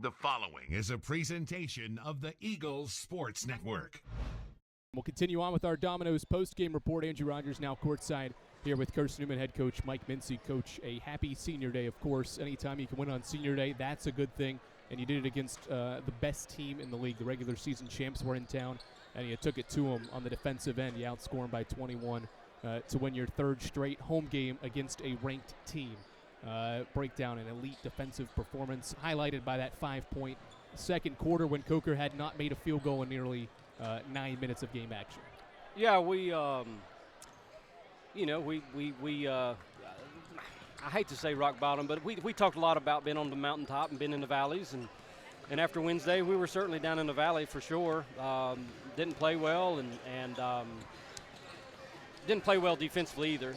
The following is a presentation of the Eagles Sports Network. We'll continue on with our Domino's post-game report. Andrew Rogers now courtside here with Carson-Newman head coach Mike Mincey. Coach, a happy senior day, of course. Anytime you can win on senior day, that's a good thing. And you did it against the best team in the league. The regular season champs were in town, and you took it to them on the defensive end. You outscored them by 21 to win your third straight home game against a ranked team. Break down an elite defensive performance, highlighted by that 5-point second quarter when Coker had not made a field goal in nearly 9 minutes of game action. Yeah, I hate to say rock bottom, but we talked a lot about being on the mountaintop and being in the valleys, and after Wednesday, we were certainly down in the valley for sure. Didn't play well and didn't play well defensively either.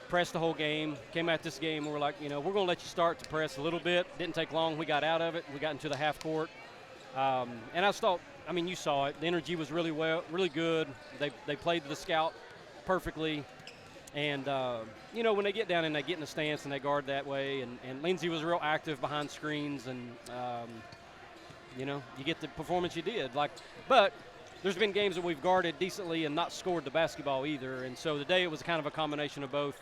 Pressed the whole game, came at this game, and we're like, we're going to let you start to press a little bit. Didn't take long. We got out of it. We got into the half court. And I thought, you saw it. The energy was really good. They played the scout perfectly. And, when they get down and they get in the stance and they guard that way, and Lindsey was real active behind screens, and, you get the performance you did. But there's been games that we've guarded decently and not scored the basketball either. And so today it was kind of a combination of both.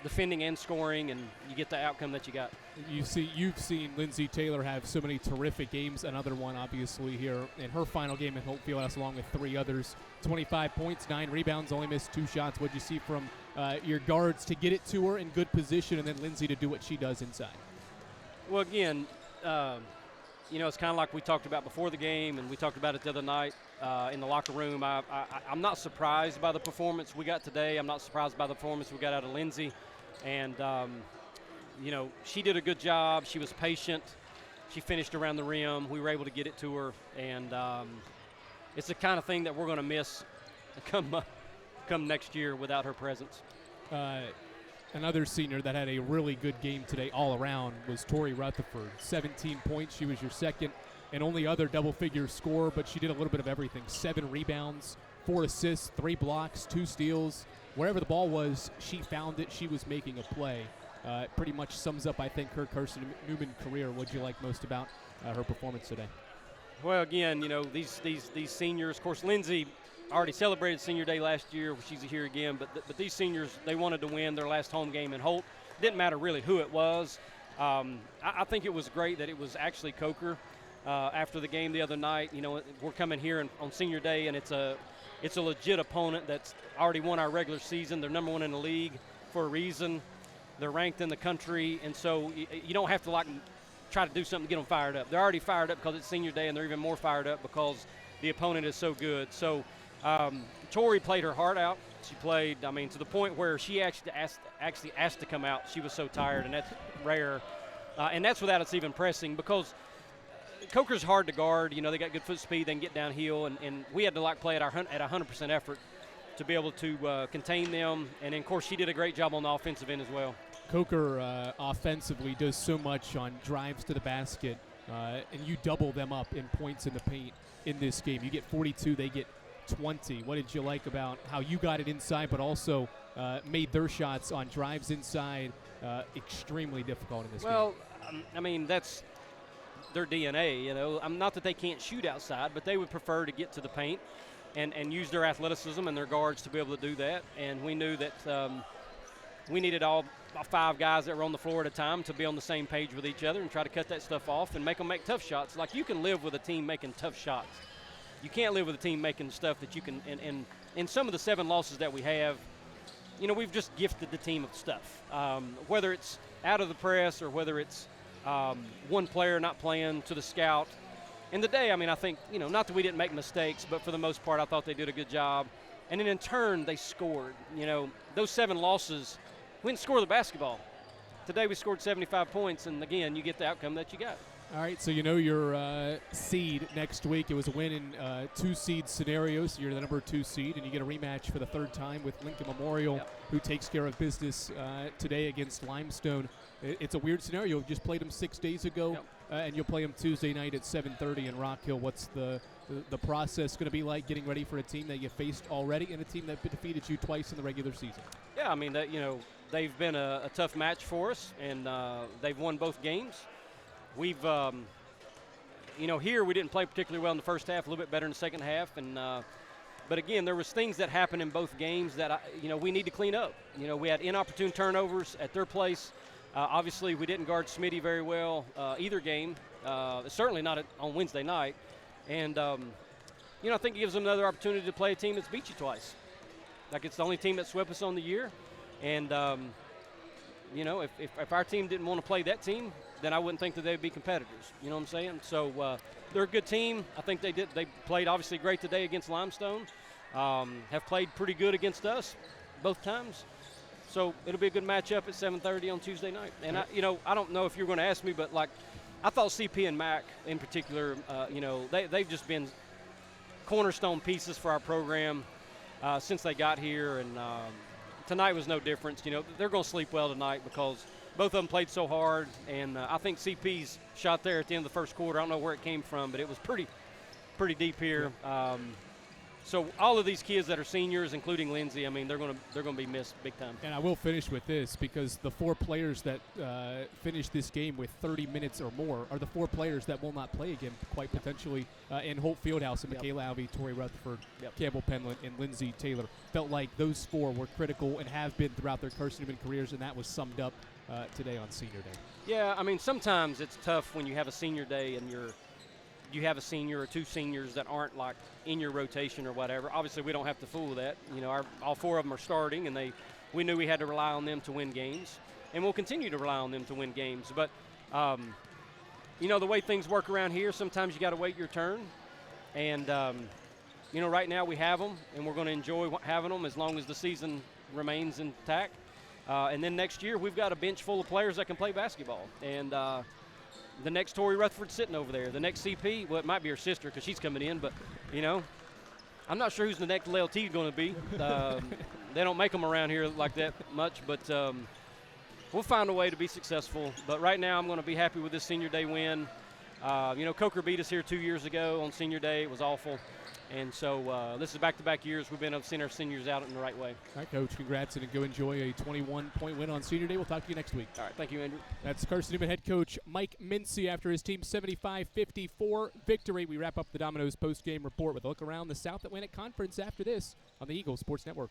Defending and scoring, and you get the outcome that you got. You've seen Lindsey Taylor have so many terrific games. Another one, obviously, here in her final game at Hope Fieldhouse, along with 3 others. 25 points, 9 rebounds, only missed 2 shots. What'd you see from your guards to get it to her in good position, and then Lindsey to do what she does inside? Well, again, it's kind of like we talked about before the game, and we talked about it the other night in the locker room. I'm not surprised by the performance we got today. I'm not surprised by the performance we got out of Lindsey. And, she did a good job. She was patient. She finished around the rim. We were able to get it to her. And it's the kind of thing that we're going to miss come next year without her presence. Another senior that had a really good game today all around was Tori Rutherford. 17 points. She was your second and only other double-figure scorer, but she did a little bit of everything. 7 rebounds, 4 assists, 3 blocks, 2 steals. Wherever the ball was, she found it. She was making a play. Pretty much sums up, I think, her Carson-Newman career. What did you like most about her performance today? Well, again, these seniors, of course, Lindsey already celebrated senior day last year. She's here again, but these seniors, they wanted to win their last home game in Holt. Didn't matter really who it was. I think it was great that it was actually Coker after the game the other night. We're coming here on senior day, and it's a legit opponent that's already won our regular season. They're number 1 in the league for a reason. They're ranked in the country, and so you don't have to try to do something to get them fired up. They're already fired up because it's senior day, and they're even more fired up because the opponent is so good. So Tori played her heart out. She played, to the point where she actually asked to come out. She was so tired, and that's rare. And that's without us even pressing, because Coker's hard to guard. They got good foot speed. They can get downhill, and we had to play at 100% effort to be able to contain them. And then, of course, she did a great job on the offensive end as well. Coker offensively does so much on drives to the basket, and you double them up in points in the paint in this game. You get 42, they get 20. What did you like about how you got it inside, but also made their shots on drives inside extremely difficult in this game? Well, that's their DNA, not that they can't shoot outside, but they would prefer to get to the paint and use their athleticism and their guards to be able to do that. And we knew that we needed all 5 guys that were on the floor at a time to be on the same page with each other and try to cut that stuff off and make them make tough shots. You can live with a team making tough shots. You can't live with a team making stuff that you can, and in some of the 7 losses that we have, we've just gifted the team of stuff. Whether it's out of the press or whether it's one player not playing to the scout. And today, I think, not that we didn't make mistakes, but for the most part, I thought they did a good job. And then in turn, they scored. Those 7 losses, we didn't score the basketball. Today we scored 75 points, and again, you get the outcome that you got. All right, so your seed next week. It was a win in 2-seed scenarios. So you're the number 2 seed, and you get a rematch for the 3rd time with Lincoln Memorial, who takes care of business today against Limestone. It's a weird scenario. You just played them 6 days ago, and you'll play them Tuesday night at 7:30 in Rock Hill. What's the process going to be like getting ready for a team that you faced already and a team that defeated you twice in the regular season? Yeah, they've been a tough match for us, and they've won both games. we've here we didn't play particularly well in the first half, a little bit better in the second half, and but again, there was things that happened in both games that we need to clean up. We had inopportune turnovers at their place. Obviously, we didn't guard Smitty very well either game. Certainly not on Wednesday night, and I think it gives them another opportunity to play a team that's beat you twice. Like, it's the only team that swept us on the year, and if our team didn't want to play that team, then I wouldn't think that they'd be competitors. You know what I'm saying? So they're a good team. I think they played obviously great today against Limestone. Have played pretty good against us both times. So it'll be a good matchup at 7:30 on Tuesday night. And I don't know if you're going to ask me, but like, I thought CP and Mac in particular, they've just been cornerstone pieces for our program since they got here, and tonight was no difference. They're going to sleep well tonight because both of them played so hard, and I think CP's shot there at the end of the first quarter, I don't know where it came from, but it was pretty deep here. So all of these kids that are seniors, including Lindsey, I mean, they're going to be missed big time. And I will finish with this, because the 4 players that finished this game with 30 minutes or more are the 4 players that will not play again, quite potentially, in Holt Fieldhouse, and Michaela Alvey, Tori Rutherford, Campbell Penland, and Lindsey Taylor. Felt like those 4 were critical and have been throughout their Carson-Newman careers, and that was summed up today on Senior Day. Yeah, I mean, sometimes it's tough when you have a senior day and you have a senior or 2 seniors that aren't like in your rotation or whatever. Obviously, we don't have to fool with that. All 4 of them are starting, and we knew we had to rely on them to win games, and we'll continue to rely on them to win games. But the way things work around here, sometimes you got to wait your turn, and right now we have them, and we're going to enjoy having them as long as the season remains intact. And then next year, we've got a bench full of players that can play basketball, and the next Tori Rutherford sitting over there. The next CP, well, it might be her sister because she's coming in, but, I'm not sure who's the next LT going to be. They don't make them around here like that much, but we'll find a way to be successful. But right now I'm going to be happy with this Senior Day win. Coker beat us here 2 years ago on Senior Day. It was awful. And so this is back-to-back years we've been able to send our seniors out in the right way. All right, Coach, congrats, and go enjoy a 21-point win on Senior Day. We'll talk to you next week. All right, thank you, Andrew. That's Carson-Newman head coach Mike Mincey after his team's 75-54 victory. We wrap up the Domino's post-game report with a look around the South Atlantic Conference after this on the Eagles Sports Network.